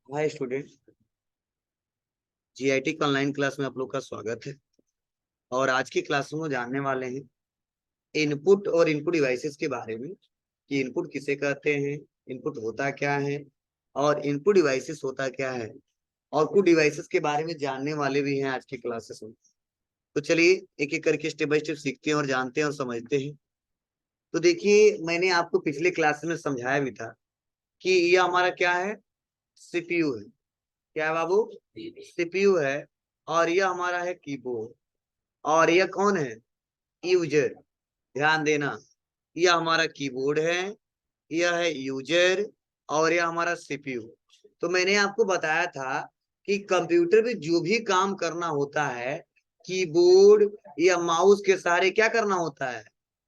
Hi student. GIT का online class में आप लोग का स्वागत है। और आज की क्लास में जानने वाले हैं इनपुट और इनपुट डिवाइसेस के बारे में कि इनपुट किसे कहते हैं, इनपुट होता क्या है और इनपुट डिवाइसेस होता क्या है। और कुछ डिवाइसेस के बारे में जानने वाले भी हैं आज की क्लासेस में। तो चलिए एक एक करके स्टेप बाय स्टेप सीखते हैं और जानते हैं और समझते हैं। तो देखिए, मैंने आपको पिछले क्लास में समझाया भी था कि यह हमारा क्या है, सीपीयू है। क्या है बाबू? सीपीयू है। और यह हमारा है कीबोर्ड। और यह कौन है? यूजर। ध्यान देना, यह हमारा कीबोर्ड है, यह है यूजर और यह हमारा सीपीयू। तो मैंने आपको बताया था कि कंप्यूटर में जो भी काम करना होता है, कीबोर्ड या माउस के सहारे क्या करना होता है,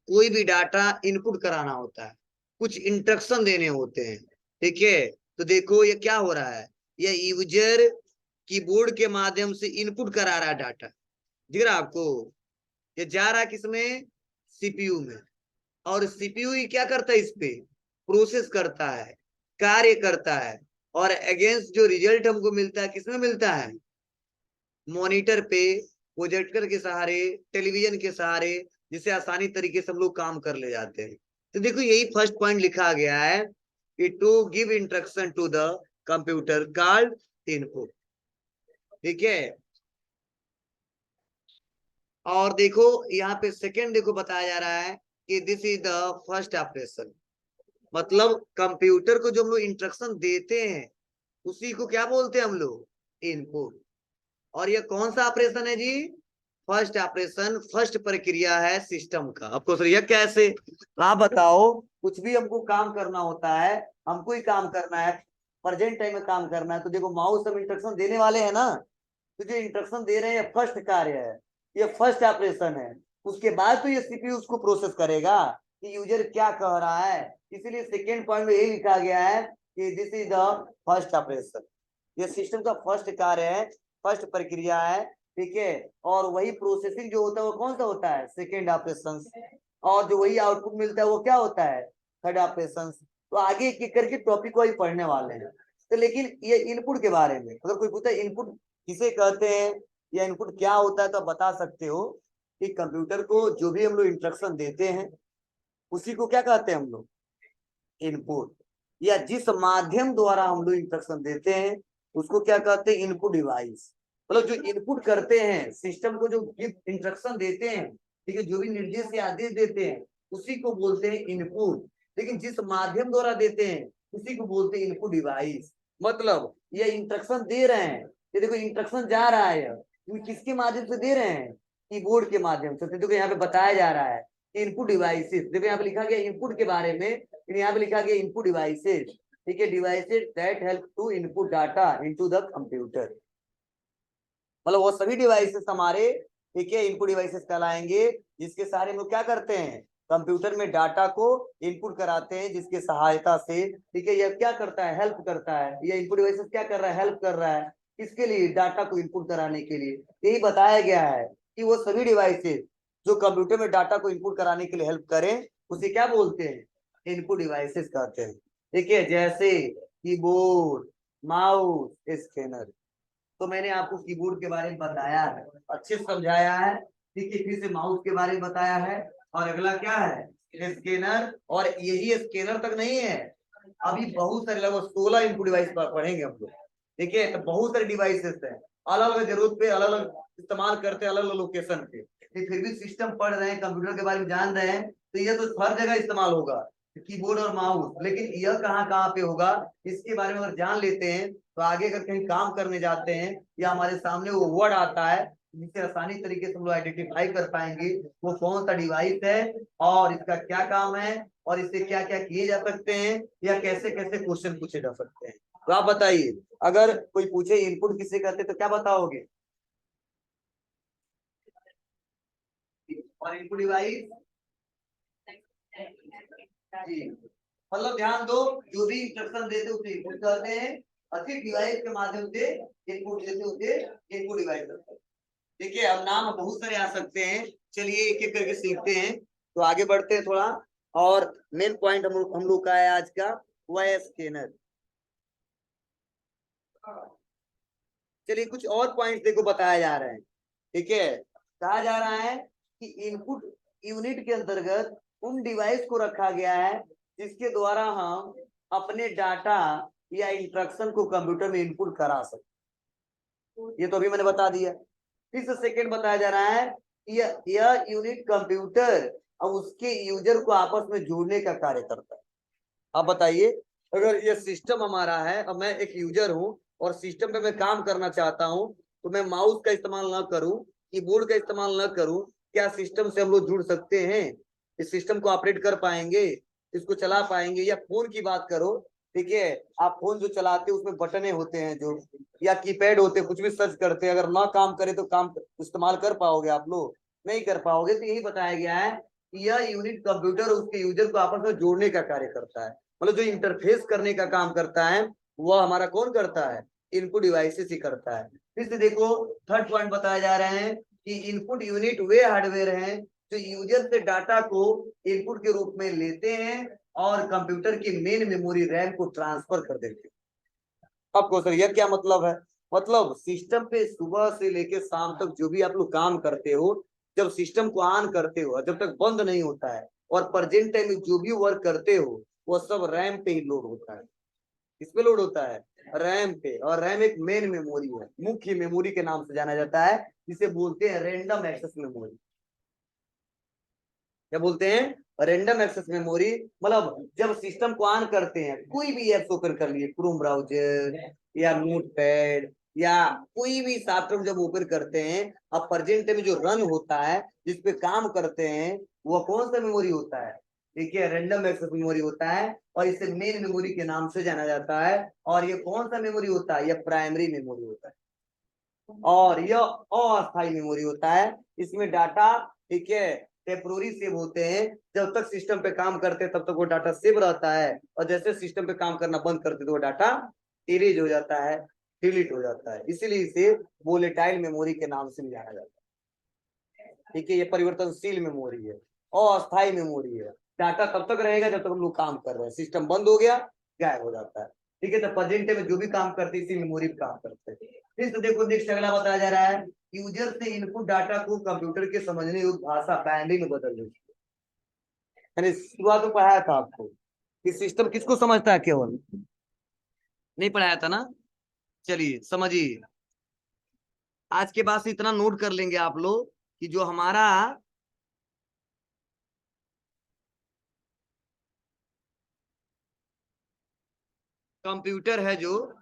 कोई भी डाटा इनपुट कराना होता है, कुछ इंस्ट्रक्शन देने होते हैं। ठीक है, तो देखो ये क्या हो रहा है, यह यूजर कीबोर्ड के माध्यम से इनपुट करा रहा है डाटा। दिख रहा है आपको? ये जा रहा है किसमें? सीपीयू में। और सीपीयू ही क्या करता है, इस पे प्रोसेस करता है, कार्य करता है। और अगेंस्ट जो रिजल्ट हमको मिलता है, किसमें मिलता है? मॉनिटर पे, प्रोजेक्टर के सहारे, टेलीविजन के सहारे, जिसे आसानी तरीके से हम लोग काम कर ले जाते हैं। तो देखो यही फर्स्ट पॉइंट लिखा गया है कि to give instruction to the computer called input. ठीक है। और देखो यहाँ पे सेकेंड देखो बताया जा रहा है कि this is the first operation. मतलब कंप्यूटर को जो हम लोग इंस्ट्रक्शन देते हैं उसी को क्या बोलते हैं हम लोग? इनपुट। और ये कौन सा ऑपरेशन है जी? फर्स्ट ऑपरेशन, फर्स्ट प्रक्रिया है सिस्टम का। आपको सर यह कैसे, आप बताओ। कुछ भी हमको काम करना होता है, हमको ही काम करना है, प्रेजेंट टाइम में काम करना है, तो देखो माउस हम इंस्ट्रक्शन देने वाले हैं ना। तो जो इंस्ट्रक्शन दे रहे हैं फर्स्ट कार्य है, ये फर्स्ट ऑपरेशन है। उसके बाद तो ये सीपीयू उसको प्रोसेस करेगा कि यूजर क्या कह रहा है। इसीलिए सेकेंड पॉइंट में यही लिखा गया है कि this is the first operation. ये सिस्टम का फर्स्ट कार्य है, फर्स्ट प्रक्रिया है। ठीक है। और वही प्रोसेसिंग जो होता है वो कौन सा होता है? Second operation. और जो वही आउटपुट मिलता है वो क्या होता है? Third operation. तो आगे एक एक करके टॉपिक वही पढ़ने वाले हैं। तो लेकिन ये इनपुट के बारे में अगर कोई पूछता है इनपुट किसे कहते हैं या इनपुट क्या होता है, तो आप बता सकते हो कि कंप्यूटर को जो भी हम लोग इंस्ट्रक्शन देते हैं उसी को क्या कहते हैं हम लोग? इनपुट। या जिस माध्यम द्वारा हम लोग इंस्ट्रक्शन देते हैं उसको क्या कहते हैं? Input device. मतलब जो इनपुट करते हैं सिस्टम को, जो इंस्ट्रक्शन देते हैं, ठीक है, जो भी निर्देश या आदेश देते हैं उसी को बोलते हैं इनपुट। लेकिन जिस माध्यम द्वारा देते हैं उसी को बोलते हैं इनपुट डिवाइस। मतलब ये इंस्ट्रक्शन दे रहे हैं, ये देखो इंस्ट्रक्शन जा रहा है, ये किसके माध्यम से दे रहे हैं? कीबोर्ड के माध्यम से। तो देखो यहाँ पे बताया जा रहा है इनपुट डिवाइसेस। देखो यहाँ पे लिखा गया इनपुट के बारे में, यहाँ पे लिखा गया इनपुट डिवाइसेस। ठीक है, devices that help to input data into the computer. मतलब वो सभी डिवाइसेस हमारे, ठीक है, इनपुट डिवाइसेस कहलाएंगे जिसके सहारे हम लोग क्या करते हैं? कंप्यूटर में डाटा को इनपुट कराते हैं, जिसके सहायता से, ठीक है, यह क्या करता है? हेल्प करता है। यह इनपुट डिवाइसेस क्या कर रहा है? हेल्प कर रहा है। किसके लिए? डाटा को इनपुट कराने के लिए। यही बताया गया है कि वो सभी डिवाइसेस जो कंप्यूटर में डाटा को इनपुट कराने के लिए हेल्प करें उसे क्या बोलते हैं? इनपुट डिवाइसेस कहते हैं। ठीक है, जैसे कीबोर्ड, माउस, स्कैनर। तो मैंने आपको कीबोर्ड के बारे में बताया है, अच्छे से समझाया है। ठीक है, फिर से माउस के बारे में बताया है। और अगला क्या है? स्कैनर। और यही स्कैनर तक नहीं है, अभी बहुत सारे लगभग 16 इनपुट डिवाइस पढ़ेंगे हम लोग। ठीक है, तो बहुत सारे डिवाइसेस हैं, अलग अलग जरूरत पे अलग अलग इस्तेमाल करते हैं, अलग अलग लोकेशन पे। फिर भी सिस्टम पढ़ रहे हैं, कंप्यूटर के बारे में जान रहे हैं, तो ये तो हर जगह इस्तेमाल होगा कीबोर्ड और माउस। लेकिन यह कहाँ कहाँ पे होगा, इसके बारे में अगर जान लेते हैं तो आगे अगर कहीं काम करने जाते हैं या हमारे सामने वो वर्ड आता है जिससे आसानी तरीके से हम लोग आइडेंटिफाई कर पाएंगे वो कौन सा डिवाइस है और इसका क्या काम है और इससे क्या क्या किए जा सकते हैं या कैसे कैसे क्वेश्चन पूछे जा सकते हैं। तो आप बताइए, अगर कोई पूछे इनपुट किसे कहते हैं तो क्या बताओगे? और इनपुट डिवाइस जी, मतलब ध्यान दो, जो भी इंस्ट्रक्शन देते उसे इनपुट कहते हैं और फिर डिवाइस के माध्यम से इनपुट देते उसे इनपुट डिवाइस कहते हैं। ठीक है, अब नाम बहुत सारे आ सकते हैं, चलिए एक एक करके सीखते हैं। तो आगे बढ़ते हैं थोड़ा। और मेन पॉइंट हम लोग का है आज का, वह है स्कैनर। चलिए कुछ और पॉइंट देखो बताया जा रहे हैं, ठीक है। कहा जा रहा है कि इनपुट यूनिट के अंतर्गत उन डिवाइस को रखा गया है जिसके द्वारा हम अपने डाटा या इंस्ट्रक्शन को कंप्यूटर में इनपुट करा सकते। ये तो अभी मैंने बता दिया। फिर सेकेंड बताया जा रहा है यह यूनिट कंप्यूटर और उसके यूजर को आपस में जोड़ने का कार्य करता है। अब बताइए, अगर ये सिस्टम हमारा है और मैं एक यूजर हूँ और सिस्टम पे मैं काम करना चाहता हूँ, तो मैं माउस का इस्तेमाल ना करूँ, कीबोर्ड का इस्तेमाल ना करूँ, क्या सिस्टम से हम लोग जुड़ सकते हैं? इस सिस्टम को ऑपरेट कर पाएंगे, इसको चला पाएंगे? या फोन की बात करो, ठीक है, आप फोन जो चलाते हैं उसमें बटने होते हैं जो, या कीपैड होते हैं, कुछ भी सर्च करते हैं, अगर ना काम करे तो काम इस्तेमाल कर पाओगे आप लोग? नहीं कर पाओगे। तो यही बताया गया है कि यह यूनिट कंप्यूटर उसके यूजर को आपस में जोड़ने का कार्य करता है। मतलब जो इंटरफेस करने का काम करता है वह हमारा कौन करता है? इनपुट डिवाइसेस ही करता है। फिर से देखो, थर्ड पॉइंट बताया जा रहे हैं कि इनपुट यूनिट वे हार्डवेयर हैं जो यूजर से डाटा को इनपुट के रूप में लेते हैं और कंप्यूटर की मेन मेमोरी रैम को ट्रांसफर कर देते हैं। अब क्वेश्चन, यह क्या मतलब है? मतलब सिस्टम पे सुबह से लेकर शाम तक जो भी आप लोग काम करते हो, जब सिस्टम को ऑन करते हो जब तक बंद नहीं होता है, और प्रेजेंट टाइम में जो भी वर्क करते हो वो सब रैम पे ही लोड होता है। किस पे लोड होता है? रैम पे। और रैम एक मेन मेमोरी है, मुख्य मेमोरी के नाम से जाना जाता है, जिसे बोलते हैं रैंडम एक्सेस मेमोरी। क्या बोलते हैं? Random access memory. मतलब जब सिस्टम को ऑन करते हैं, कोई भी एप्स ओपन कर लिए, क्रोम ब्राउजर या नोटपैड या कोई भी सॉफ्टवेयर जब ओपन करते हैं, अब प्रेजेंट में जो रन होता है, जिसपे काम करते हैं, वो कौन सा मेमोरी होता है? ठीक है, रैंडम एक्सेस मेमोरी होता है, और इसे मेन मेमोरी के नाम से जाना जाता है। और ये कौन सा मेमोरी होता है? ये प्राइमरी मेमोरी होता है, और यह अस्थायी मेमोरी होता है। इसमें डाटा, ठीक है, टेम्पोररी सेव होते हैं। जब तक सिस्टम पे काम करते हैं तब तक वो डाटा सेव रहता है, और जैसे सिस्टम पे काम करना बंद करते तो वो डाटा इरेज हो जाता है, डिलीट हो जाता है। इसीलिए इसे वोलेटाइल मेमोरी के नाम से भी जाना जाता है। ठीक है, ये परिवर्तनशील मेमोरी है, अस्थायी मेमोरी है। डाटा तब तक रहेगा जब तक हम लोग काम कर रहे हैं, सिस्टम बंद हो गया गायब हो जाता है। ठीक है, तो प्रेजेंट में जो भी काम करते हैं इसी मेमोरी पे काम करते हैं। फिर तो देखो, नेक्स्ट अगला बताया जा रहा है, यूजर से इनपुट डाटा को कंप्यूटर के समझने योग्य भाषा बाइनरी में बदल देती है। मैंने शुरुआत में पढ़ाया था आपको कि सिस्टम किसको समझता है, केवल नहीं पढ़ाया था ना? चलिए समझिए, आज के बाद से इतना नोट कर लेंगे आप लोग कि जो हमारा कंप्यूटर है, जो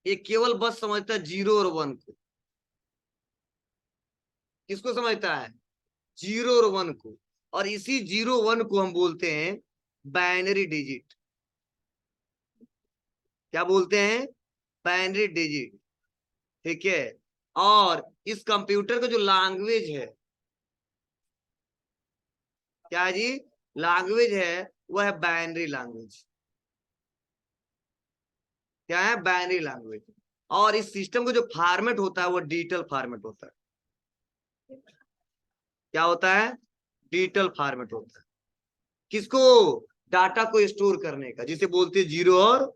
ये केवल बस समझता है जीरो और वन को। किसको समझता है? जीरो और वन को। और इसी जीरो वन को हम बोलते हैं बाइनरी डिजिट। क्या बोलते हैं? Binary digit. ठीक है, और इस कंप्यूटर का जो लैंग्वेज है, क्या जी? लैंग्वेज है, वह है बाइनरी लैंग्वेज। क्या है? Binary language. और इस सिस्टम का जो फॉर्मेट होता है वो डिजिटल फॉर्मेट होता है। क्या होता है? डिजिटल फॉर्मेट होता है। किसको? डाटा को स्टोर करने का, जिसे बोलते हैं जीरो और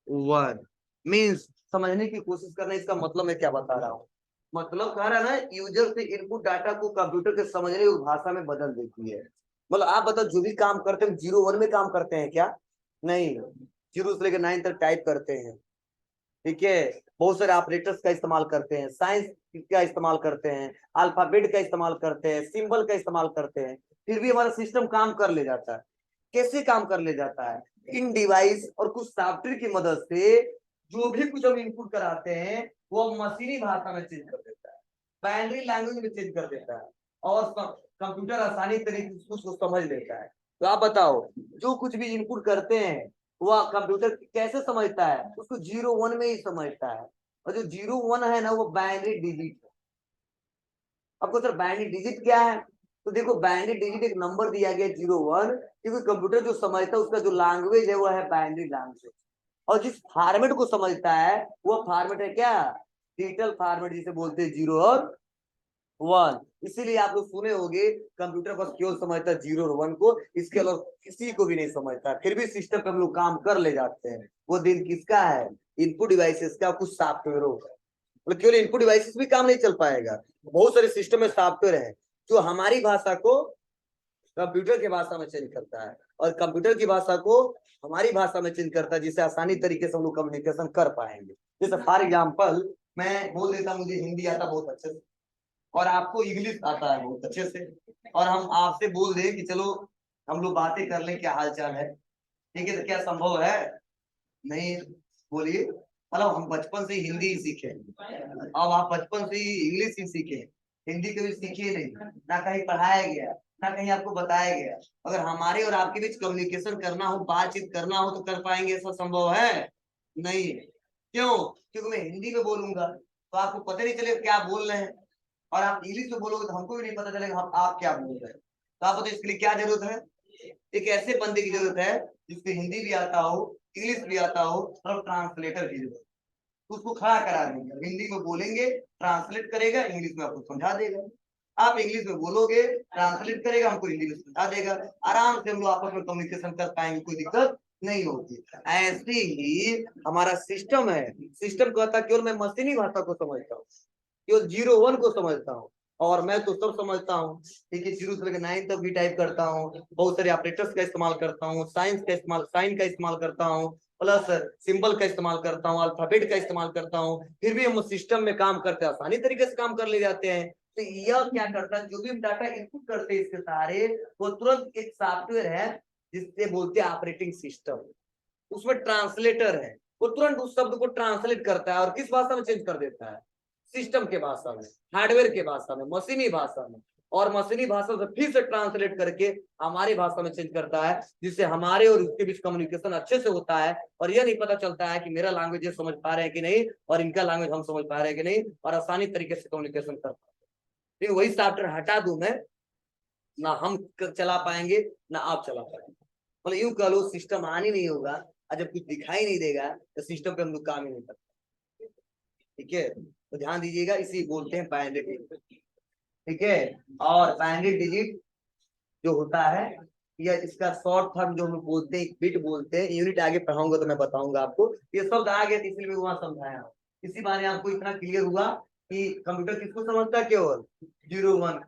वन। मीन्स समझने की कोशिश करना, इसका मतलब मैं क्या बता रहा हूँ। मतलब कह रहा है ना, यूजर से इनपुट डाटा को कंप्यूटर के समझने की भाषा में बदल देती है। मतलब आप बताओ, जो भी काम करते हैं जीरो वन में काम करते हैं क्या? नहीं, जीरो से लेकर नाइन तक टाइप करते हैं। ठीक है, बहुत सारे ऑपरेटर्स का इस्तेमाल करते हैं, साइंस का इस्तेमाल करते हैं, अल्फाबेट का इस्तेमाल करते हैं, सिंबल का इस्तेमाल करते हैं, फिर भी हमारा सिस्टम काम कर ले जाता है। कैसे काम कर ले जाता है? इन डिवाइस और कुछ सॉफ्टवेयर की मदद से जो भी कुछ हम इनपुट कराते हैं वो मशीनी भाषा में चेंज कर देता है, बाइनरी लैंग्वेज में चेंज कर देता है, और कंप्यूटर आसानी तरीके से उसको समझ लेता है। तो आप बताओ, जो कुछ भी इनपुट करते हैं वह कंप्यूटर कैसे समझता है? उसको जीरो वन में ही समझता है, और जो जीरो वन है ना, वो बाइनरी डिजिट है। आपको सर बाइनरी डिजिट क्या है? तो देखो, बाइनरी डिजिट एक नंबर दिया गया जीरो वन, क्योंकि कंप्यूटर जो समझता है उसका जो लैंग्वेज है वो है बाइनरी लैंग्वेज। और जिस फॉर्मेट को समझता है वो फॉर्मेट है क्या? डिजिटल फॉर्मेट, जिसे बोलते हैं जीरो और वन। इसीलिए आप लोग सुने होंगे, कंप्यूटर बस केवल समझता है जीरो और वन को, इसके अलावा किसी को भी नहीं समझता, फिर भी सिस्टम पे हम लोग काम कर ले जाते हैं। वो दिन किसका है? इनपुट डिवाइसेस का कुछ सॉफ्टवेयर होगा, मतलब केवल इनपुट डिवाइसेस भी काम नहीं चल पाएगा, बहुत सारे सिस्टम में सॉफ्टवेयर है जो हमारी भाषा को कंप्यूटर की भाषा में चेंज करता है और कंप्यूटर की भाषा को हमारी भाषा में चेंज करता है, जिससे आसानी तरीके से हम लोग कम्युनिकेशन कर पाएंगे। जैसे फॉर एग्जाम्पल मैं बोल देता हूँ मुझे हिंदी आता बहुत अच्छे से और आपको इंग्लिश आता है बहुत अच्छे से, और हम आपसे बोल दें कि चलो हम लोग बातें कर लें, क्या हाल चाल है, ठीक है, तो क्या संभव है? नहीं। बोलिए, मतलब हम बचपन से हिंदी ही सीखे, अब आप बचपन से ही इंग्लिश ही सीखे, हिंदी कभी सीखे नहीं, ना कहीं पढ़ाया गया, ना कहीं आपको बताया गया। अगर हमारे और आपके बीच कम्युनिकेशन करना हो, बातचीत करना हो, तो कर पाएंगे? ऐसा संभव है? नहीं। क्यों? क्योंकि मैं हिंदी में बोलूंगा तो आपको पता नहीं चलेगा क्या बोल रहे हैं, और आप इंग्लिश में बोलोगे तो हमको भी नहीं पता चलेगा आप क्या बोल रहे हैं। तो आपको तो इसके लिए क्या जरूरत है? एक ऐसे बंदे की जरूरत है जिसको हिंदी भी आता हो, इंग्लिश भी आता हो, और ट्रांसलेटर की जरूरत, तो उसको खड़ा करा देंगे, हिंदी में बोलेंगे, ट्रांसलेट करेगा, इंग्लिश में आपको समझा देगा। आप इंग्लिश में बोलोगे, ट्रांसलेट करेगा, हमको हिंदी में समझा देगा, आराम से हम लोग आपस में कम्युनिकेशन कर पाएंगे, कोई दिक्कत नहीं होती। ऐसे ही हमारा सिस्टम है, सिस्टम कहता केवल मैं मशीनी भाषा को समझता हूँ, केवल 0 1 को समझता हूँ, और मैं तो सब समझता हूँ, ठीक है, 0 से लेकर 9 तक भी टाइप करता हूँ, बहुत सारे ऑपरेटर्स का इस्तेमाल करता हूँ, साइन का इस्तेमाल करता हूँ, प्लस सिंबल का इस्तेमाल करता हूँ, अल्फाबेट का इस्तेमाल करता हूँ, फिर भी हम सिस्टम में काम करते हैं, आसानी तरीके से काम कर ले जाते हैं। तो यह क्या करता है, जो भी हम डाटा इनपुट करते हैं इसके सारे, वो तुरंत एक सॉफ्टवेयर है जिससे बोलते हैं ऑपरेटिंग सिस्टम, उसमें ट्रांसलेटर है, वो तुरंत उस शब्द को ट्रांसलेट करता है और किस भाषा में चेंज कर देता है? सिस्टम के भाषा में, हार्डवेयर के भाषा में, मशीनी भाषा में, और मशीनी भाषा से फिर से ट्रांसलेट करके हमारी भाषा में चेंज करता है, जिससे हमारे और उसके बीच कम्युनिकेशन अच्छे से होता है, और यह नहीं पता चलता है कि मेरा लैंग्वेज ये समझ पा रहे हैं कि नहीं, और इनका लैंग्वेज हम समझ पा रहे हैं कि नहीं, और आसानी तरीके से कम्युनिकेशन कर पाते हैं। वही सॉफ्टवेयर हटा दूं मैं, ना हम चला पाएंगे ना आप चला पाएंगे, मतलब यूं कह लो सिस्टम ऑन ही नहीं होगा, और जब कुछ दिखाई नहीं देगा तो सिस्टम पे हम लोग काम ही नहीं करते। ठीक है, तो ध्यान दीजिएगा, इसी बोलते हैं बाइनरी डिजिट। ठीक है, और बाइनरी डिजिट जो होता है, या इसका शॉर्ट फॉर्म जो हम लोग बोलते हैं, बिट बोलते हैं, यूनिट आगे पढ़ाऊंगा तो मैं बताऊंगा आपको, ये शब्द आ गया इसलिए मैं वहां समझाया हूँ। इसी बारे में आपको इतना क्लियर हुआ कि कंप्यूटर किसको समझता है? केवल 0 1।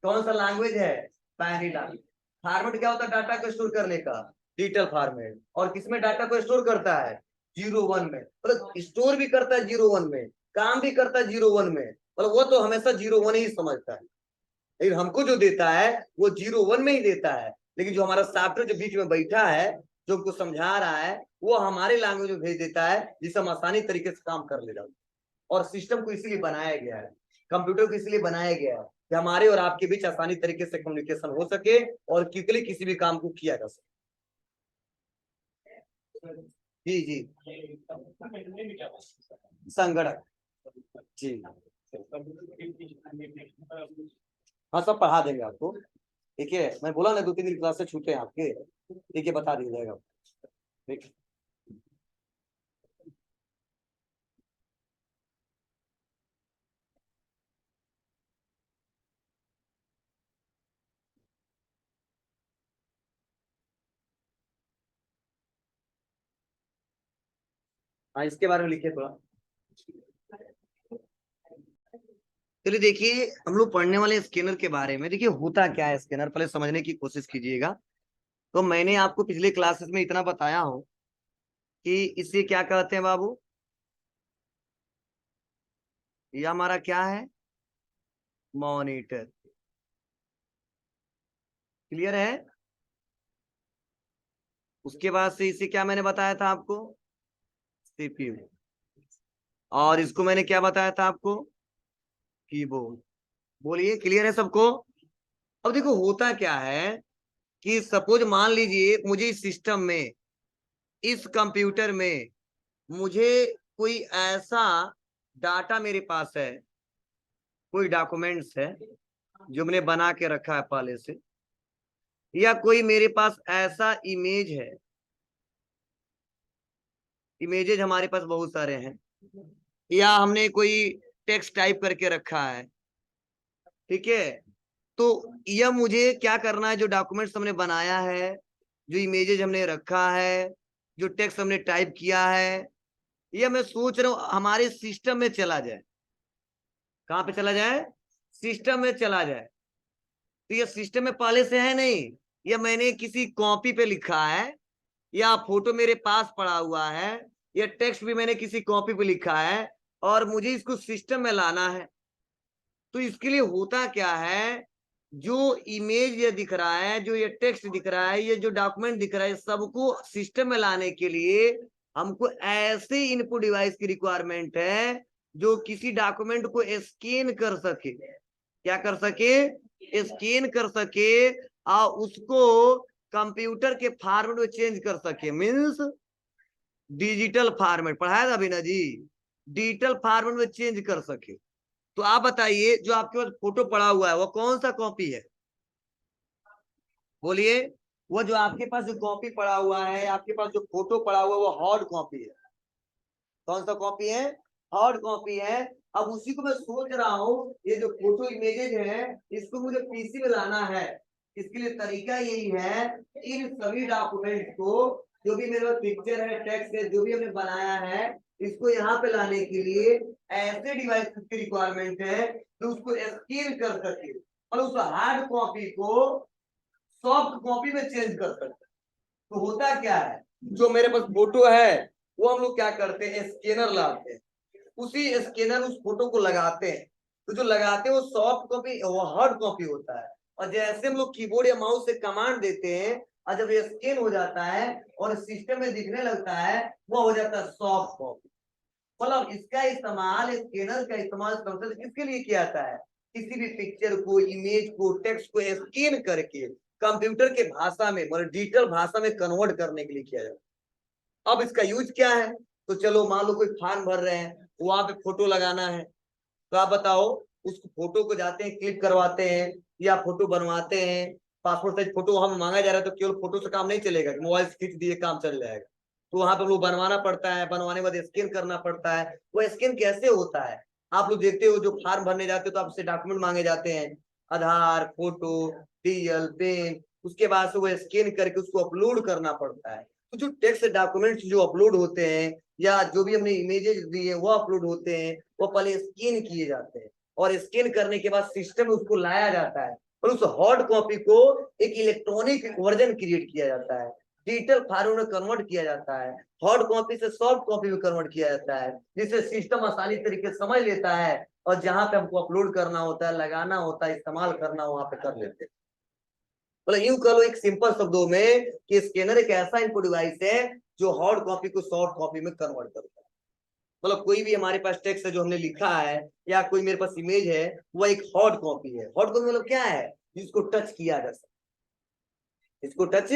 कौन सा लैंग्वेज है? Binary language. फॉर्मेट क्या होता है डाटा को स्टोर करने का? Digital format. और किसमें डाटा को स्टोर करता है? 0 1 में, मतलब स्टोर भी करता है 0 1 में, काम भी करता है 0 1 में, मतलब वो तो हमेशा 0 1 ही समझता है, लेकिन हमको जो देता है वो 0 1 में ही देता है, लेकिन जो हमारा सॉफ्टवेयर जो बीच में बैठा है, जो हमको समझा रहा है, वो हमारे लैंग्वेज में भेज देता है, जिससे हम आसानी तरीके से काम कर ले जाते। और सिस्टम को इसीलिए बनाया गया है, कंप्यूटर को इसलिए बनाया गया है कि हमारे और आपके बीच आसानी तरीके से कम्युनिकेशन हो सके और क्विकली किसी भी काम को किया जा सके। जी जी, संगणक, जी हाँ, सब पढ़ा देंगे आपको। ठीक है, मैं बोला ना 2 3 दिन क्लास से छूटे हैं आपके, ठीक है, बता दिया जाएगा। ठीक, हाँ, इसके बारे में लिखिए थोड़ा। चलिए देखिए, हम लोग पढ़ने वाले स्कैनर के बारे में, देखिए होता क्या है स्कैनर, पहले समझने की कोशिश कीजिएगा। तो मैंने आपको पिछले क्लासेस में इतना बताया हूं कि इसे क्या कहते हैं बाबू, ये हमारा क्या है? मॉनिटर। क्लियर है? उसके बाद से इसे क्या मैंने बताया था आपको? सीपीयू। और इसको मैंने क्या बताया था आपको? कीबोर्ड। बोलिए, क्लियर है सबको? अब देखो होता क्या है कि सपोज मान लीजिए मुझे इस सिस्टम में, इस कंप्यूटर में मुझे कोई ऐसा डाटा मेरे पास है, कोई डॉक्यूमेंट्स है जो मैंने बना के रखा है पहले से, या कोई मेरे पास ऐसा इमेज है, इमेजेज हमारे पास बहुत सारे हैं, या हमने कोई टेक्स्ट टाइप करके रखा है। ठीक है, तो यह मुझे क्या करना है, जो डॉक्यूमेंट्स हमने बनाया है, जो इमेजेज हमने रखा है, जो टेक्स्ट हमने टाइप किया है, या मैं सोच रहा हूं हमारे सिस्टम में चला जाए। कहां पे चला जाए? सिस्टम में चला जाए। तो ये सिस्टम में पहले से है नहीं, या मैंने किसी कॉपी पे लिखा है, या फोटो मेरे पास पड़ा हुआ है, या टेक्स्ट भी मैंने किसी कॉपी पे लिखा है और मुझे इसको सिस्टम में लाना है। तो इसके लिए होता क्या है, जो इमेज ये दिख रहा है, जो ये टेक्स्ट दिख रहा है, ये जो डॉक्यूमेंट दिख रहा है, सबको सिस्टम में लाने के लिए हमको ऐसे इनपुट डिवाइस की रिक्वायरमेंट है जो किसी डॉक्यूमेंट को स्कैन कर सके। क्या कर सके? स्कैन कर सके और उसको कंप्यूटर के फॉर्मेट में चेंज कर सके। मीन्स डिजिटल फॉर्मेट, पढ़ाया था अभी ना जी, डिजिटल फॉर्मेट में चेंज कर सके। तो आप बताइए, जो आपके पास फोटो पड़ा हुआ है वो कौन सा कॉपी है? बोलिए। वो जो आपके पास जो कॉपी पड़ा हुआ है, आपके पास जो फोटो पड़ा हुआ है, वो हार्ड कॉपी है। कौन सा कॉपी है? हार्ड कॉपी है। अब उसी को मैं सोच रहा हूँ, ये जो फोटो इमेजेज है इसको मुझे पीसी में लाना है। इसके लिए तरीका यही है, इन सभी डॉक्यूमेंट को, जो भी मेरे पास पिक्चर है, टेक्स्ट है, जो भी हमने बनाया है, इसको यहाँ पे लाने के लिए ऐसे डिवाइस की रिक्वायरमेंट है जो उसको स्कैन कर सके और उस हार्ड कॉपी को सॉफ्ट कॉपी में चेंज कर सके। तो होता क्या है, जो मेरे पास फोटो है वो हम लोग क्या करते हैं, स्कैनर लाते हैं, उसी स्कैनर उस फोटो को लगाते हैं। तो जो लगाते हैं वो सॉफ्ट कॉपी, वो हार्ड कॉपी होता है। और जैसे हम लोग कीबोर्ड या माउस से कमांड देते हैं और जब ये स्कैन हो जाता है और सिस्टम में दिखने लगता है, वो हो जाता है सॉफ्ट कॉपी। मतलब इसका इस्तेमाल, स्कैनर का इस्तेमाल किसके लिए किया जाता है? किसी भी पिक्चर को, इमेज को, टेक्स्ट को स्कैन करके कंप्यूटर के भाषा में, मतलब डिजिटल भाषा में कन्वर्ट करने के लिए किया जाता है। अब इसका यूज क्या है? तो चलो मान लो कोई फॉर्म भर रहे हैं, वहां पे फोटो लगाना है, तो आप बताओ, उस फोटो को जाते हैं, क्लिक करवाते हैं या फोटो बनवाते हैं। पासपोर्ट साइज फोटो हम मांगा जा रहा है, तो केवल फोटो से काम नहीं चलेगा, मोबाइल से खींच दिए काम चल जाएगा। तो वहां पे हम लोग बनवाना पड़ता है, बनवाने के बाद स्कैन करना पड़ता है। वो स्कैन कैसे होता है? आप लोग देखते हो, जो फॉर्म भरने जाते हो तो आपसे डॉक्यूमेंट मांगे जाते हैं, आधार, फोटो, डीएल, पेन। उसके बाद से वो स्कैन करके उसको अपलोड करना पड़ता है। तो जो टेक्स्ट डॉक्यूमेंट्स जो अपलोड होते हैं या जो भी हमने इमेजेस दी है वो अपलोड होते हैं, वो पहले स्कैन किए जाते हैं और स्कैन करने के बाद सिस्टम में उसको लाया जाता है और उस हार्ड कॉपी को एक इलेक्ट्रॉनिक वर्जन क्रिएट किया जाता है, डिजिटल फॉर्मेट में कन्वर्ट किया जाता है, हार्ड कॉपी से सॉफ्ट कॉपी में कन्वर्ट किया जाता है, जिससे सिस्टम आसानी तरीके से समझ लेता है और जहां पे हमको अपलोड करना होता है, लगाना होता है, इस्तेमाल करना वहां पे कर लेते हैं। मतलब यूं कह लो एक सिंपल शब्दों में कि स्कैनर एक ऐसा इनपुट डिवाइस है जो हार्ड कॉपी को सॉफ्ट कॉपी में कन्वर्ट करता है। मतलब कोई भी हमारे पास टेक्स्ट है जो हमने लिखा है या कोई मेरे पास इमेज है, वो एक हार्ड कॉपी है। हार्ड कॉपी मतलब क्या है? जिसको टच किया जा सके, जिसको टच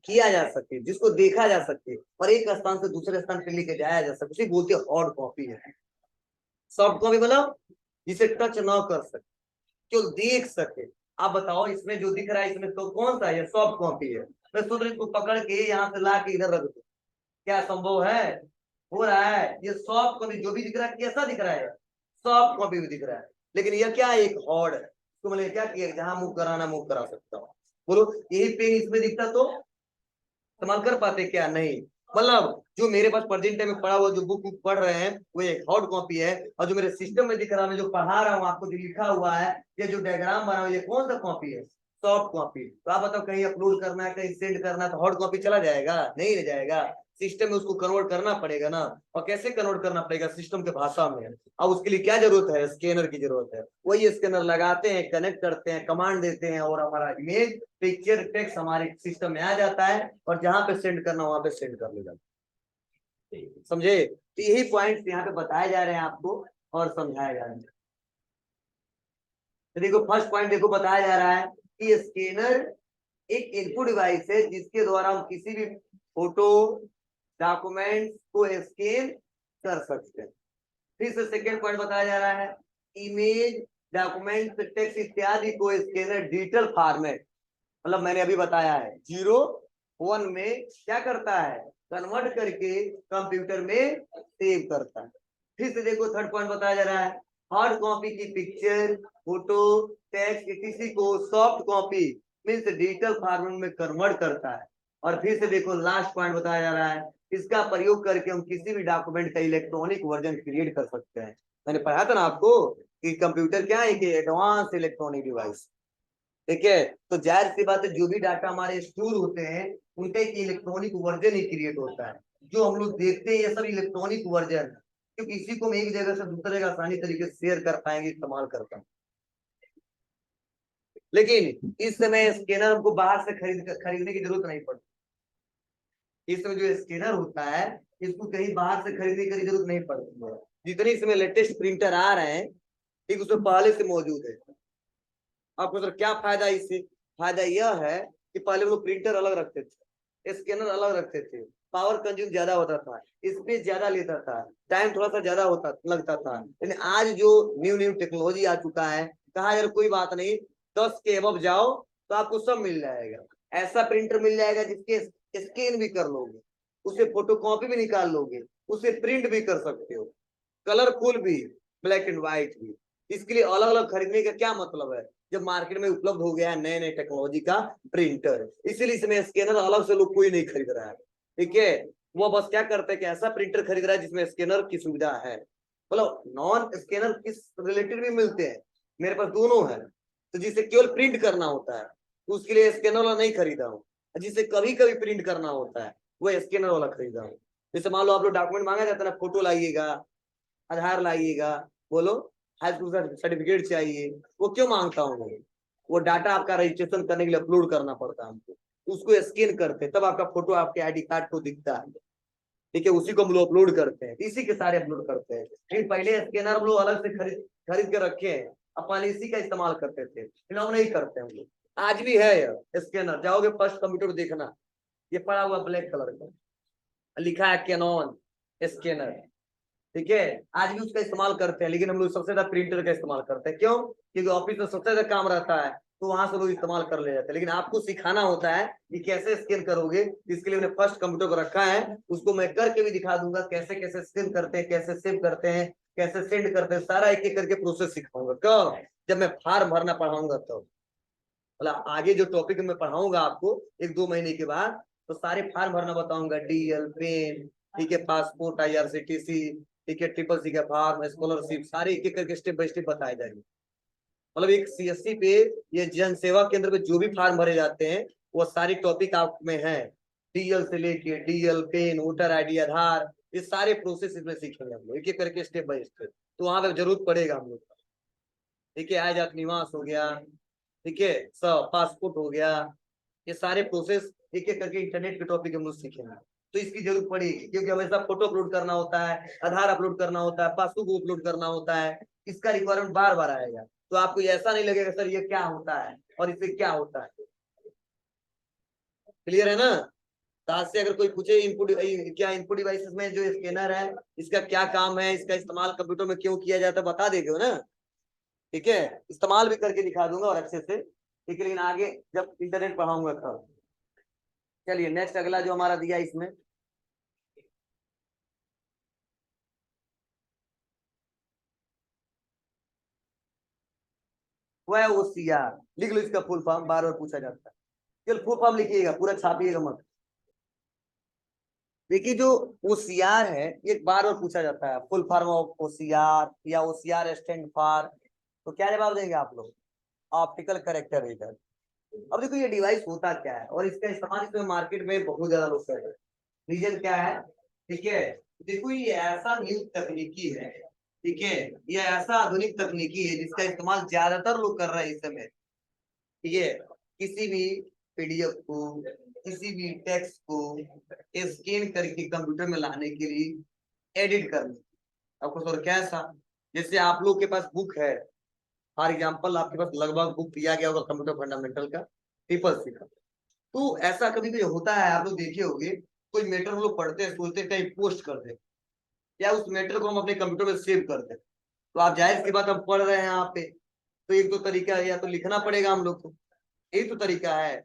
किया जा सके, जिसको देखा जा सके और एक स्थान से दूसरे स्थान पे लेके जाया जा सके, उसे बोलते हैं हार्ड कॉपी है। सॉफ्ट कॉपी मतलब जिसे टच ना कर सके, केवल देख सके। आप बताओ, इसमें जो दिख रहा है इसमें तो कौन सा है? सॉफ्ट कॉपी है। मैं सोच रही इसको पकड़ के यहाँ से ला के इधर रख दो, क्या संभव है? हो रहा है? ये सॉफ्ट कॉपी जो भी दिख रहा है कैसा दिख रहा है? सॉफ्ट कॉपी भी दिख रहा है, लेकिन यह क्या है? एक हार्ड है। तो मैंने क्या किया, जहां मूव कराना मूव करा सकता हूँ। बोलो, यही पेन इसमें दिखता तो इस्तेमाल कर पाते क्या? नहीं। मतलब जो मेरे पास प्रेजेंट टाइम में पढ़ा हुआ, जो बुक पढ़ रहे हैं, वो एक हार्ड कॉपी है। और जो मेरे सिस्टम में दिख रहा है, मैं जो पढ़ा रहा हूँ आपको, जो लिखा हुआ है, ये जो डायग्राम बना हुआ है, ये कौन सा कॉपी है? Soft copy. तो आप बताओ, कहीं अपलोड करना है, कहीं सेंड करना है, तो हार्ड कॉपी चला जाएगा? नहीं रह जाएगा। सिस्टम में उसको कन्वर्ट करना पड़ेगा ना। और कैसे कन्वर्ट करना पड़ेगा? सिस्टम के भाषा में। अब उसके लिए क्या जरूरत है? स्कैनर की जरूरत है। वही स्कैनर लगाते हैं, कनेक्ट करते हैं, कमांड देते हैं और हमारा इमेज, पिक्चर, टेक्स्ट हमारे सिस्टम में आ जाता है और जहां पे सेंड करना वहां पे सेंड कर ले जाता है। समझे? तो यही पॉइंट्स यहाँ पे बताए जा रहे हैं आपको और समझाया जा रहा है। तो देखो, फर्स्ट पॉइंट देखो बताया जा रहा है कि स्कैनर एक इनपुट डिवाइस है जिसके द्वारा हम किसी भी फोटो, डॉक्यूमेंट्स को स्कैन कर सकते हैं। फिर से सेकेंड पॉइंट बताया जा रहा है, इमेज, डॉक्यूमेंट, टेक्स्ट इत्यादि को स्कैनर डिजिटल फॉर्मेट, मतलब मैंने अभी बताया है 0, 1 में क्या करता है? कन्वर्ट करके कंप्यूटर में सेव करता है। फिर से देखो, थर्ड पॉइंट बताया जा रहा है, हार्ड कॉपी की पिक्चर, फोटो, टेक्स्ट किसी को soft copy means digital format में कन्वर्ट करता है। और फिर से देखो, लास्ट पॉइंट बताया जा रहा है, इसका प्रयोग करके हम किसी भी डॉक्यूमेंट का इलेक्ट्रॉनिक वर्जन क्रिएट कर सकते हैं। मैंने पढ़ा था ना आपको कि कंप्यूटर क्या है कि एडवांस इलेक्ट्रॉनिक डिवाइस। ठीक है, तो जाहिर सी बात है जो भी डाटा हमारे स्टोर होते हैं उनका एक इलेक्ट्रॉनिक वर्जन ही क्रिएट होता है। जो हम लोग देखते हैं ये सब इलेक्ट्रॉनिक वर्जन, क्योंकि इसी को हम एक जगह से दूसरे जगह आसानी तरीके से शेयर कर पाएंगे, इस्तेमाल कर पाएंगे। लेकिन इस समय स्कैनर हमको बाहर से खरीदने की जरूरत नहीं पड़ती। इस समय जो स्कैनर होता है इसको कहीं बाहर से खरीदने की जरूरत नहीं पड़ती है। जितने इसमें लेटेस्ट प्रिंटर आ रहे हैं ठीक उसमें पहले से मौजूद है। आपको सर क्या फायदा इससे? फायदा यह है कि पहले वो प्रिंटर अलग रखते थे, स्कैनर अलग रखते थे, पावर कंज्यूम ज्यादा होता था, स्पेस ज्यादा लेता था, टाइम थोड़ा सा ज्यादा होता लगता था। लेकिन आज जो न्यू न्यू टेक्नोलॉजी आ चुका है, कहा यार कोई बात नहीं 10 के अबव जाओ तो आपको सब मिल जाएगा। ऐसा प्रिंटर मिल जाएगा जिसके स्कैन भी कर लोगे, उसे फोटो कॉपी भी निकाल लोगे, उसे प्रिंट भी कर सकते हो, कलरफुल भी, ब्लैक एंड व्हाइट भी। इसके लिए अलग अलग खरीदने का क्या मतलब है जब मार्केट में उपलब्ध हो गया है नए नए टेक्नोलॉजी का प्रिंटर। इसीलिए इसमें स्कैनर अलग से लोग कोई नहीं खरीद रहा है। ठीक है, वो बस क्या करते हैं कि ऐसा प्रिंटर खरीद रहा है जिसमें स्कैनर की सुविधा है। मतलब नॉन स्कैनर किस रिलेटेड भी मिलते हैं, मेरे पास दोनों है। तो जिसे केवल प्रिंट करना होता है तो उसके लिए स्कैनर वाला नहीं खरीदा हूँ, जिसे कभी कभी प्रिंट करना होता है वो स्कैनर वाला खरीदा हूँ। जैसे मान लो आप लोग डॉक्यूमेंट मांगा जाता है ना, फोटो लाइएगा, आधार लाइएगा, बोलो हाई स्कूल सर्टिफिकेट चाहिए, वो क्यों मांगता हूँ? वो डाटा आपका रजिस्ट्रेशन करने के लिए अपलोड करना पड़ता है हमको, उसको स्कैन करते हैं तब आपका फोटो आपके आईडी कार्ड को दिखता है। ठीक है, उसी को हम लोग अपलोड करते हैं, इसी के सारे अपलोड करते हैं। लेकिन पहले स्कैनर हम लोग अलग से खरीद के रखे हैं, अपन इसी का इस्तेमाल करते थे, लेकिन हम नहीं करते हम लोग। आज भी है यार स्कैनर, जाओगे फर्स्ट कंप्यूटर देखना, ये पड़ा हुआ ब्लैक कलर का, लिखा है कैनन स्कैनर। ठीक है, आज भी उसका इस्तेमाल करते हैं, लेकिन हम लोग सबसे ज्यादा प्रिंटर का इस्तेमाल करते हैं। क्यों? क्योंकि ऑफिस में सबसे ज्यादा काम रहता है तो वहां से लोग इस्तेमाल कर ले जाते हैं। लेकिन आपको सिखाना होता है कि कैसे स्कैन करोगे, इसके लिए मैंने फर्स्ट कंप्यूटर को रखा है, उसको मैं करके भी दिखा दूंगा कैसे कैसे स्कैन करते हैं, कैसे सेव करते हैं, कैसे सेंड करते हैं, सारा एक एक करके प्रोसेस सिखाऊंगा। कब? जब मैं फॉर्म भरना पढ़ाऊंगा तो मतलब आगे जो टॉपिक मैं पढ़ाऊंगा आपको 1-2 महीने के बाद, तो सारे फॉर्म भरना बताऊंगा, डीएल, पेन, ठीक है, पासपोर्ट, IRCTC, ठीक है, ट्रिपल C का फॉर्म, स्कॉलरशिप, सारे एक एक करके स्टेप बाय स्टेप बताए जाएंगे। मतलब एक CSC पे ये जन सेवा केंद्र पे जो भी फॉर्म भरे जाते हैं वो सारी टॉपिक आप में है, डीएल से लेके डीएल, पेन, वोटर ID, आधार, ये सारे प्रोसेस इसमें सीखेंगे हम लोग एक एक करके स्टेप बाय स्टेप। तो वहां पे जरूरत पड़ेगा हम लोग। ठीक है, आय जात निवास हो गया, ठीक है, सब पासपोर्ट हो गया, ये सारे प्रोसेस एक एक करके इंटरनेट के टॉपिक हम लोग सीखेंगे। तो इसकी जरूरत पड़ेगी क्योंकि हमेशा फोटो अपलोड करना होता है, आधार अपलोड करना होता है, पासबुक अपलोड करना होता है, इसका रिक्वायरमेंट बार बार आएगा। तो आपको ऐसा नहीं लगेगा सर ये क्या होता है और इससे क्या होता है। क्लियर है ना? तो आज से अगर कोई पूछे इनपुट क्या इनपुट डिवाइसेस में जो स्कैनर है इसका क्या काम है, इसका इस्तेमाल कंप्यूटर में क्यों किया जाता है, बता देगे ना। ठीक है, इस्तेमाल भी करके दिखा दूंगा और अच्छे से। ठीक है, लेकिन आगे जब इंटरनेट पढ़ाऊंगा तब। चलिए नेक्स्ट अगला जो हमारा दिया इसमें, वो है OCR। लिख लो इसका फुल फॉर्म, बार बार पूछा जाता है, चल फुल फॉर्म लिखिएगा, पूरा छापिएगा मत। देखिए जो OCR है ये बार बार पूछा जाता है, फुल फॉर्म ऑफ OCR या OCR स्टैंड फॉर, तो क्या जवाब देंगे आप लोग? Optical character reader. अब देखो ये डिवाइस होता क्या है और इसका इस्तेमाल इसमें मार्केट में बहुत ज्यादा लोग कर रहे हैं। रीजन क्या है? ठीक है, देखो ये ऐसा न्यू तकनीकी है, ठीक है, ये ऐसा आधुनिक तकनीकी है जिसका इस्तेमाल ज्यादातर लोग कर रहे हैं इस समय। ठीक है, किसी भी PDF को, किसी भी टेक्स्ट को स्कैन करके कंप्यूटर में लाने के लिए, एडिट करने, आपको सर कैसा, जैसे आप लोग के पास बुक है, फॉर एग्जाम्पल आपके पास लगभग बुक दिया गया होगा कंप्यूटर फंडामेंटल का, ट्रिपल C का। तो ऐसा कभी कभी होता है, आप लोग देखे होंगे, कोई मैटर हम लोग पढ़ते हैं, सोचते हैं कहीं पोस्ट कर दे या उस मैटर को हम अपने कंप्यूटर में सेव कर दे। तो आप जाहिर सी बात हम पढ़ रहे हैं यहाँ पे, तो एक दो तरीका है, या तो लिखना पड़ेगा हम लोग को, एक तो तरीका है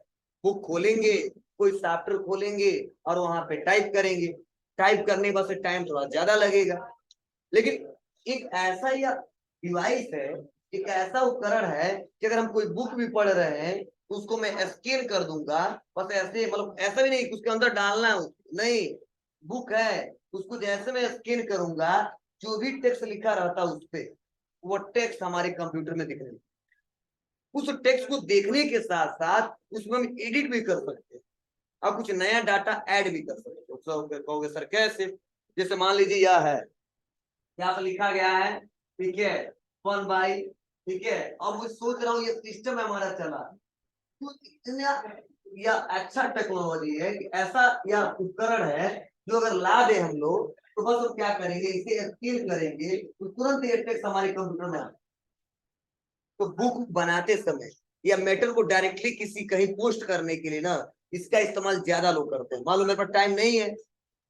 बुक खोलेंगे, कोई सॉफ्टवेयर खोलेंगे और वहां पे टाइप करेंगे, टाइप करने के बाद टाइम थोड़ा ज्यादा लगेगा। लेकिन एक ऐसा या डिवाइस है, एक ऐसा उपकरण है कि अगर हम कोई बुक भी पढ़ रहे हैं तो उसको मैं स्कैन कर दूंगा, बस ऐसे, मतलब ऐसा भी नहीं उसके अंदर डालना है, नहीं, बुक है, उसको जैसे मैं स्कैन करूंगा, जो भी टेक्स्ट लिखा रहता है उस पे, वो टेक्स्ट हमारे कंप्यूटर में दिख रही है। उस टेक्स्ट को देखने के साथ साथ उसमें हम एडिट भी कर सकते हैं और कुछ नया डाटा ऐड भी कर सकते हो। तो कहोगे सर कैसे? जैसे मान लीजिए यह है, यहाँ पर लिखा गया है, ठीक है, 1/, ठीक है। अब मैं सोच रहा हूँ ये सिस्टम हमारा चला, तो इतना या अच्छा टेक्नोलॉजी है कि ऐसा या उपकरण है जो अगर ला दे हम लोग, तो बस हम क्या करेंगे, इसे स्कैन करेंगे तो तुरंत ये टेक्स्ट हमारे कंप्यूटर में आ। तो बुक बनाते समय या मैटर को डायरेक्टली किसी कहीं पोस्ट करने के लिए ना, इसका इस्तेमाल ज्यादा लोग करते हैं। मालूम मेरे पास टाइम नहीं है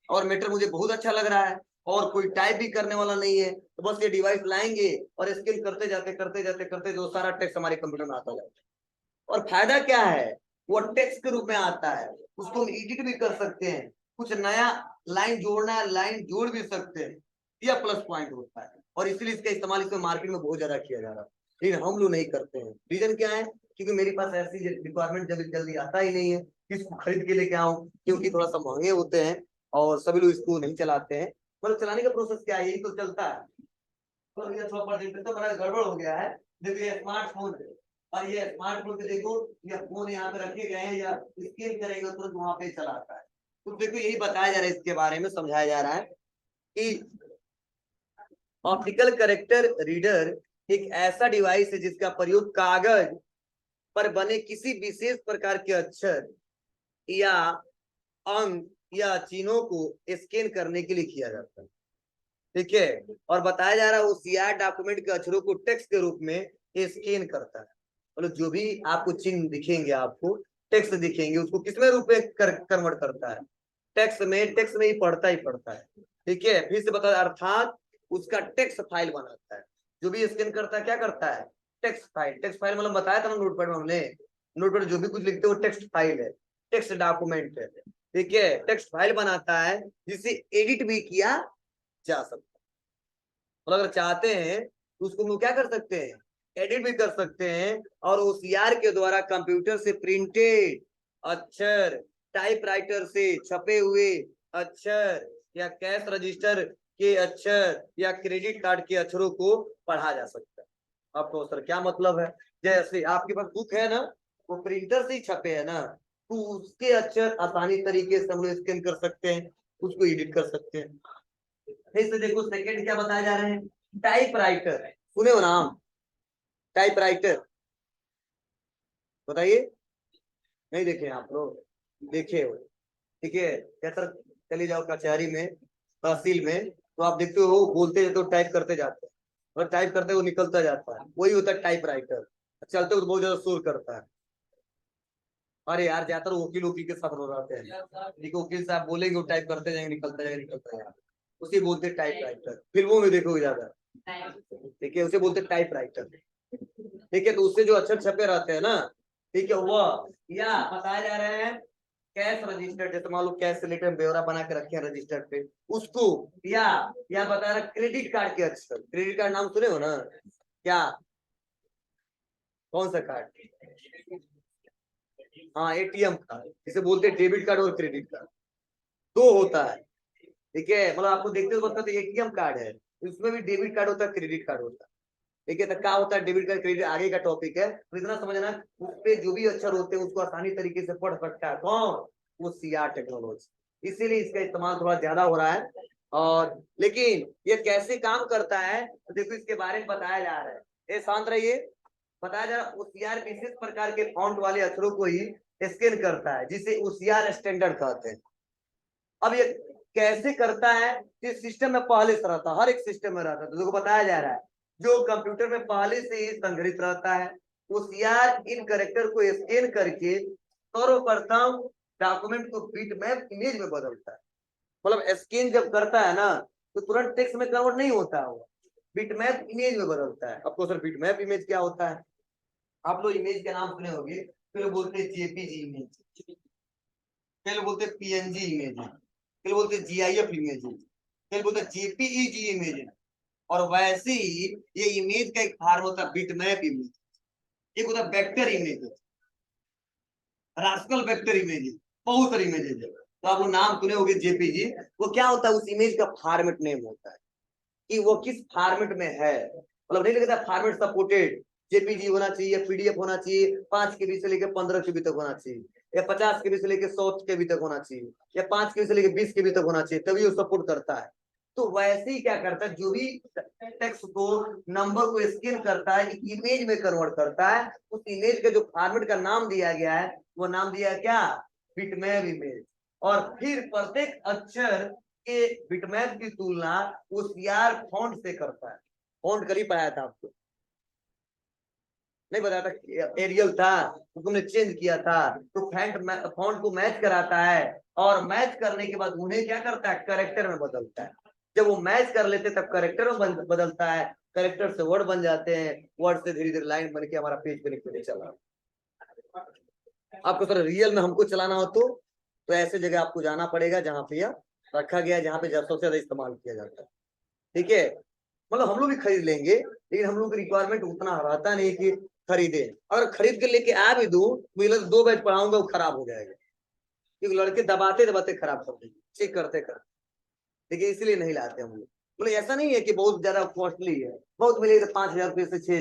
और मैटर मुझे बहुत अच्छा लग रहा है और कोई टाइप भी करने वाला नहीं है, तो बस ये डिवाइस लाएंगे और स्कैन करते जो सारा टेक्स्ट हमारे कंप्यूटर में आता जाएगा। और फायदा क्या है, वो टेक्स्ट के रूप में आता है, उसको हम एडिट भी कर सकते हैं, कुछ नया लाइन जोड़ना है लाइन जोड़ भी सकते हैं, यह प्लस पॉइंट होता है। और इसलिए इसका इस्तेमाल इसमें मार्केट में बहुत ज्यादा किया जा रहा है, लेकिन हम लोग नहीं करते हैं। रीजन क्या है? क्योंकि मेरे पास ऐसी रिक्वायरमेंट जल्दी जल्दी आता ही नहीं है, किसको खरीद के लेके आऊं, क्योंकि थोड़ा सा महंगे होते हैं और सभी लोग इसको नहीं चलाते हैं। मतलब चलाने का प्रोसेस क्या है, यही तो चलता है। तो ये 100% तो बड़ा गड़बड़ हो गया है। देखो ये स्मार्टफोन है, और ये स्मार्टफोन पे देखो, ये फोन यहाँ पे रखे गए हैं, या स्कैन करेंगे तुरंत वहां पे चलाता है। तो देखो यही बताया जा रहा है, इसके बारे में समझाया जा रहा है कि ऑप्टिकल करेक्टर रीडर एक ऐसा डिवाइस है जिसका प्रयोग कागज पर बने किसी विशेष प्रकार के अक्षर या अंक या चिन्हों को स्कैन करने के लिए किया जाता है, ठीक है। और बताया जा रहा है वो सीआर डॉक्यूमेंट के अक्षरों को टेक्स्ट के रूप में स्कैन करता है। मतलब जो भी आपको चिन्ह दिखेंगे, आपको टेक्स्ट दिखेंगे, उसको किसमें रूप में कन्वर्ट करता है, टेक्स्ट में ही पढ़ता है, ठीक है। फिर से बता, अर्थात उसका टेक्स्ट फाइल बनाता है। जो भी स्कैन करता है क्या करता है, टेक्स्ट फाइल मतलब बताया था ना नोटपैड में हमने, नोटपैड जो भी कुछ लिखते हो टेक्स्ट फाइल है, टेक्स्ट डॉक्यूमेंट है, ठीक है। टेक्स्ट फाइल बनाता है जिसे एडिट भी किया जा सकता है। और अगर चाहते हैं तो उसको हम लोग क्या कर सकते हैं, एडिट भी कर सकते हैं। और ओसीआर के द्वारा कंप्यूटर से प्रिंटेड अक्षर, टाइपराइटर से छपे हुए अक्षर या कैश रजिस्टर के अक्षर या क्रेडिट कार्ड के अक्षरों को पढ़ा जा सकता है। आपको सर क्या मतलब है? जैसे आपके पास बुक है ना, वो प्रिंटर से ही छपे है ना, तो उसके अक्षर आसानी तरीके से हम लोग स्कैन कर सकते हैं, उसको एडिट कर सकते हैं। फिर से देखो सेकंड क्या बताया जा रहे हैं, टाइपराइटर, सुने हो नाम टाइपराइटर? बताइए, नहीं देखे आप लोग? देखे हो, ठीक है। क्या सर, चले जाओ कचहरी में, तहसील में, तो आप देखते हो वो बोलते जाते हो, टाइप करते जाते हैं, और टाइप करते वो निकलता जाता है, वही होता है टाइपराइटर। चलते हो तो बहुत ज्यादा शोर करता है। अरे यार ज्यादातर वकील वकील के साथ रो रहते हैं, ठीक है, वकील साहब बोलेंगे वो टाइप करते जाएंगे, निकलता जाएगा, उसे बोलते टाइप राइटर। फिल्मों में देखोगे ज्यादा, ठीक है, उसे बोलते टाइप राइटर, ठीक है। तो उससे जो अक्षर छपे रहते हैं ना, ठीक है, वह या बताया जा रहा है कैश रजिस्टर, जैसे मान लो कैश से रिलेटेड ब्यौरा बना के रखे हैं रजिस्टर पे, उसको, या बता रहा क्रेडिट कार्ड के अक्षर, क्रेडिट कार्ड नाम सुने हो ना, क्या, कौन सा कार्ड? हाँ एटीएम कार्ड, इसे बोलते हैं डेबिट कार्ड और क्रेडिट कार्ड, दो होता है, ठीक है। मतलब आपको देखते हो पता, तो एटीएम कार्ड है, उसमें भी डेबिट कार्ड होता है क्रेडिट कार्ड होता है, ठीक है। तो क्या होता है डेबिट कार्ड क्रेडिट, आगे का टॉपिक है, तो इतना समझना, उस पे जो भी अक्षर होते हैं उसको आसानी तरीके से पढ़ सकता है कौन, वो सीआर टेक्नोलॉजी, इसीलिए इसका इस्तेमाल थोड़ा ज्यादा हो रहा है। और लेकिन ये कैसे काम करता है, तो देखो इसके बारे में बताया जा रहा है, ये शांत रहिए। बताया जा रहा है ओसीआर विशेष प्रकार के फॉन्ट वाले अक्षरों को ही स्कैन करता है, जिसे ओसीआर स्टैंडर्ड कहते हैं। अब ये कैसे करता है, इस सिस्टम में पहले से रहता, हर एक सिस्टम में रहता है, तो देखो बताया जा रहा है जो कंप्यूटर में पहले से ही संग्रहित रहता है, वो सीआर इन करेक्टर को स्कैन करके सर्वप्रथम डॉक्यूमेंट को बिटमैप इमेज में बदलता है। मतलब स्कैन जब करता है ना, तो तुरंत टेक्स्ट में कन्वर्ट नहीं होता है, वो बिटमैप इमेज में बदलता है। आपको सर बिटमैप इमेज क्या होता है? आप लोग इमेज के नाम सुने होंगे, फिर बोलते हैं जेपीजी इमेज, फिर बोलते हैं पीएनजी इमेज, फिर बोलते हैं जीआईएफ इमेज, फिर बोलते हैं जेपीईजी इमेज। और वैसे ही ये इमेज का एक फॉर्म होता है बिटमैप इमेज, एक होता है vector image, rascal vector image, बहुत सारी इमेजेस है। तो आप वो नाम सुने होंगे जेपीजी, वो क्या होता है, उस इमेज का फॉर्मेट नेम होता है कि वो किस फॉर्मेट में है। मतलब नहीं लिखता फॉर्मेट सपोर्टेड, जेपीजी होना चाहिए, पीडीएफ होना चाहिए, 5 KB से लेकर 15 KB तक होना चाहिए, या 50 KB से लेकर 100 KB तक होना चाहिए, या 5 KB से लेकर 20 KB तक होना चाहिए, तभी वो सपोर्ट करता है। तो वैसे ही क्या करता है, जो भी टेक्स्ट को, नंबर को स्कैन करता है, एक इमेज में कन्वर्ट करता है, उस इमेज का जो फॉर्मेट का नाम दिया गया है, वो नाम दिया है क्या, बिटमैप इमेज। और फिर प्रत्येक अक्षर के बिटमैप की तुलना OCR फॉन्ट से करता है। फॉन्ट कर ही पाया था आपको, नहीं बताया था, एरियल था तो तुमने चेंज किया था, तो फॉन्ट को मैच कराता है, और मैच करने के बाद उन्हें क्या करता है, करेक्टर में बदलता है। जब वो मैच कर लेते तब करेक्टर में बदलता है, करेक्टर से वर्ड बन जाते हैं, वर्ड से धीरे धीरे लाइन बन के हमारा पेज पे लिखते चला। आपको सर रियल में हमको चलाना हो तो ऐसे जगह आपको जाना पड़ेगा जहां पे यह रखा गया, जहां पे सबसे ज्यादा इस्तेमाल किया जाता है। ठीक है, मतलब हम लोग भी खरीद लेंगे, लेकिन हम लोग की रिक्वायरमेंट उतना रहता नहीं कि खरीदे। अगर खरीद के लेके आ भी दूं, मुझे 2 बैच पढ़ाऊंगा, वो खराब हो जाएगा, क्योंकि लड़के दबाते दबाते खराब कर देंगे, चेक करते करते। देखिए इसलिए नहीं लाते हम लोग। मतलब ऐसा नहीं है कि बहुत ज्यादा कॉस्टली है, बहुत मिलेगा तो 5,000 रुपये से 6,000